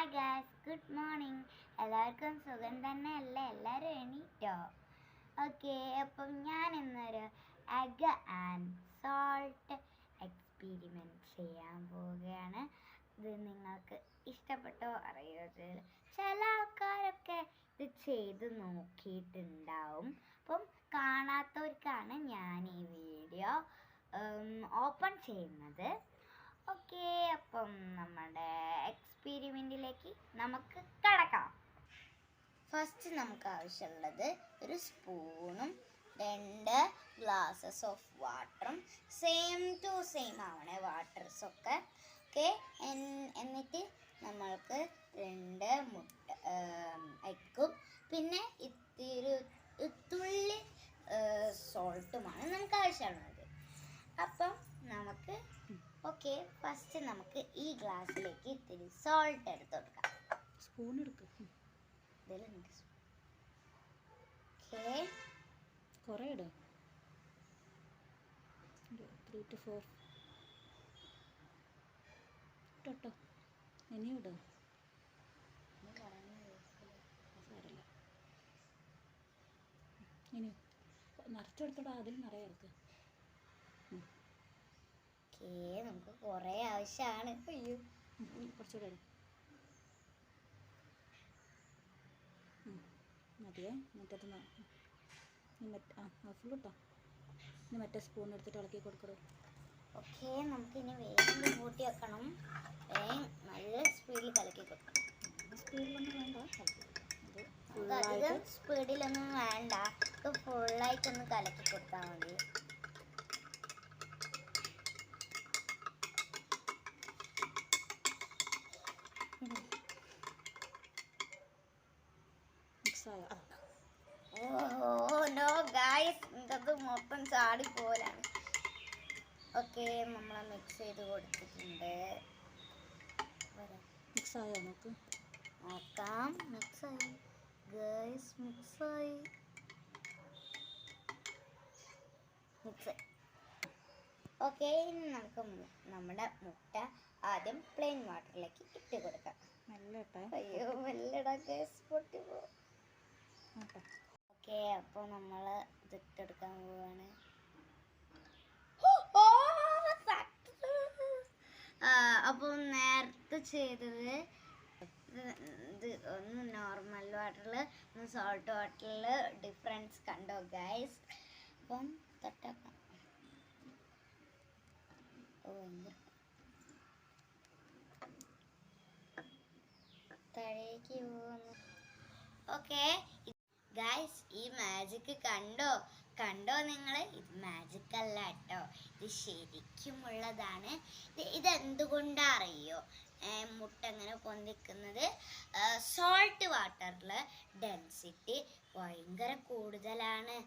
Hi guys, good morning. എല്ലാവർക്കും സുഖം തന്നെയല്ലേ? എല്ലാവരും എണീറ്റോ? ഓക്കെ, അപ്പം ഞാൻ ഇന്നൊരു എഗ് ആൻഡ് സോൾട്ട് എക്സ്പീരിമെൻറ്റ് ചെയ്യാൻ പോവുകയാണ്. ഇത് നിങ്ങൾക്ക് ഇഷ്ടപ്പെട്ടോ അറിയോ? ചില ആൾക്കാരൊക്കെ ഇത് ചെയ്ത് നോക്കിയിട്ടുണ്ടാവും. അപ്പം കാണാത്തവർക്കാണ് ഞാൻ ഈ വീഡിയോ ഓപ്പൺ ചെയ്യുന്നത്. ഓക്കെ, അപ്പം നമ്മുടെ എക്സ്പെരിമെൻറ്റിലേക്ക് നമുക്ക് കടക്കാം. ഫസ്റ്റ് നമുക്ക് ആവശ്യമുള്ളത് ഒരു സ്പൂണും 2 ഗ്ലാസസ് ഓഫ് വാട്ടറും. സെയിം ടു സെയിം ആവണേ വാട്ടർസൊക്കെ. ഓക്കെ, എന്നിട്ട് നമ്മൾക്ക് 2 എഗ്ഗും പിന്നെ തുള്ളി സോൾട്ടുമാണ് നമുക്ക് ആവശ്യമുള്ളത്. അപ്പം നമുക്ക് ഓക്കെ, ഫസ്റ്റ് നമുക്ക് ഈ ഗ്ലാസ്സിലേക്ക് ഇത്തിരി സോൾട്ട് എടുത്ത് കൊടുക്കാം. സ്പൂൺ എടുക്കും. ഓക്കെ, കുറേ ഇടും. 3 to 4 ഇട്ടോ. ഇനിയും ഇടും. സാരമില്ല, ഇനി നിറച്ചെടുത്തോടാ. അതിൽ നിറയെ ഇറക്കുക. നമുക്ക് കുറേ ആവശ്യമാണ്. അയ്യോ, കുറച്ചുകൂടെ ഇടും. മതിയേ. മറ്റേത് ഫുൾ ഇട്ടോ. ഇനി മറ്റേ സ്പൂൺ എടുത്തിട്ട് ഇളക്കി കൊടുക്കണോ. ഓക്കെ, നമുക്കിനി വേഗം കൂട്ടി വെക്കണം. വേഗം നല്ല സ്പീഡിൽ കലക്കി കൊടുക്കണം. സ്പീഡിലൊന്നും വേണ്ട, അധികം സ്പീഡിലൊന്നും വേണ്ട. ഫുള്ളായിട്ടൊന്ന് കലക്കി കൊടുത്താൽ മതി. നോ ഗായ്സ്, ഇത് മൊത്തം ചാടി പോലാണ്. ഓക്കെ, നമ്മൾ മിക്സ് ചെയ്ത് കൊടുത്തിട്ടുണ്ട്. മിക്സ് ആയോ? നോക്കാം. മിക്സായി ഗായ്സ്, മിക്സായി. ഓക്കെ, നമുക്ക് നമ്മുടെ മുട്ട ആദ്യം പ്ലെയിൻ വാട്ടറിലേക്ക് ഇട്ട് കൊടുക്കാം. അയ്യോ, മെല്ലടാ ഗായ്സ്, പൊട്ടി പോകും. ഓക്കെ, അപ്പോൾ നമ്മൾ ഇതിട്ടെടുക്കാൻ പോവാണ്. അപ്പോൾ നേരത്തെ ചെയ്തത് ഇത് ഒന്ന് നോർമൽ വാട്ടറിൽ, ഒന്ന് സോൾട്ട് വാട്ടറിൽ ഡിഫറൻസ് കണ്ടോ ഗൈസ്? അപ്പം തട്ടാക്കാം. താഴേക്ക് പോകുന്നു. ഓക്കെ ഗൈസ്, ഈ മാജിക് കണ്ടോ നിങ്ങൾ? ഇത് മാജിക് അല്ല കേട്ടോ, ഇത് ശരിക്കുമുള്ളതാണ്. ഇതെന്തുകൊണ്ടാ അറിയോ മുട്ട അങ്ങനെ പൊന്തിക്കുന്നത്? സോൾട്ട് വാട്ടറിൽ ഡെൻസിറ്റി ഭയങ്കര കൂടുതലാണ്.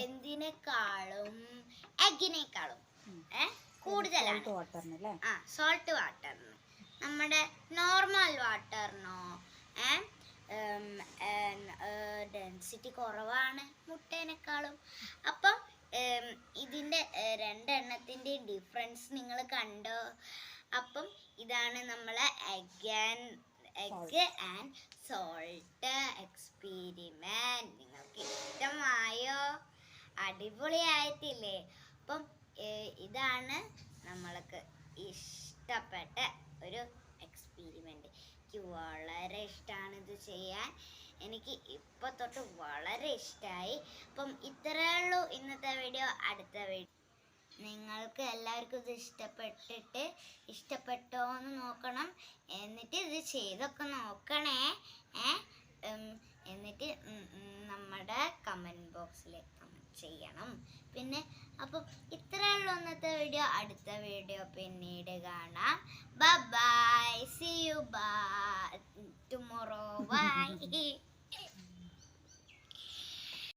എന്തിനേക്കാളും എഗ്ഗിനേക്കാളും കൂടുതലാണ് സോൾട്ട് വാട്ടറിന്. നമ്മുടെ നോർമൽ വാട്ടറിനോ ഡെൻസിറ്റി കുറവാണ് മുട്ടേനേക്കാളും. അപ്പം ഇതിൻ്റെ രണ്ടെണ്ണത്തിൻ്റെയും ഡിഫറൻസ് നിങ്ങൾ കണ്ടോ? അപ്പം ഇതാണ് നമ്മളെ എഗ് ആൻഡ് സോൾട്ട് എക്സ്പെരിമെൻറ്റ്. നിങ്ങൾക്ക് ഇഷ്ടമായോ? അടിപൊളിയായിട്ടില്ലേ? അപ്പം ഇതാണ് നമ്മൾക്ക് ഇഷ്ടപ്പെട്ട ഒരു എക്സ്പെരിമെൻറ്റ്. എനിക്ക് വളരെ ഇഷ്ടമാണ് ഇത് ചെയ്യാൻ. എനിക്ക് ഇപ്പോൾ തൊട്ട് വളരെ ഇഷ്ടമായി. അപ്പം ഇത്രയേ ഉള്ളൂ ഇന്നത്തെ വീഡിയോ. അടുത്ത വീഡിയോ നിങ്ങൾക്ക് എല്ലാവർക്കും ഇത് ഇഷ്ടപ്പെട്ടോ എന്ന് നോക്കണം. എന്നിട്ട് ഇത് ചെയ്തൊക്കെ നോക്കണേ. എന്നിട്ട് നമ്മുടെ കമൻറ്റ് ബോക്സിൽ കമൻറ്റ് ചെയ്യണം. പിന്നെ അപ്പം ഇത്രയേ ഉള്ളൂ ഇന്നത്തെ വീഡിയോ. അടുത്ത വീഡിയോ പിന്നീട് കാണാം. Bye, see you, bye tomorrow, by.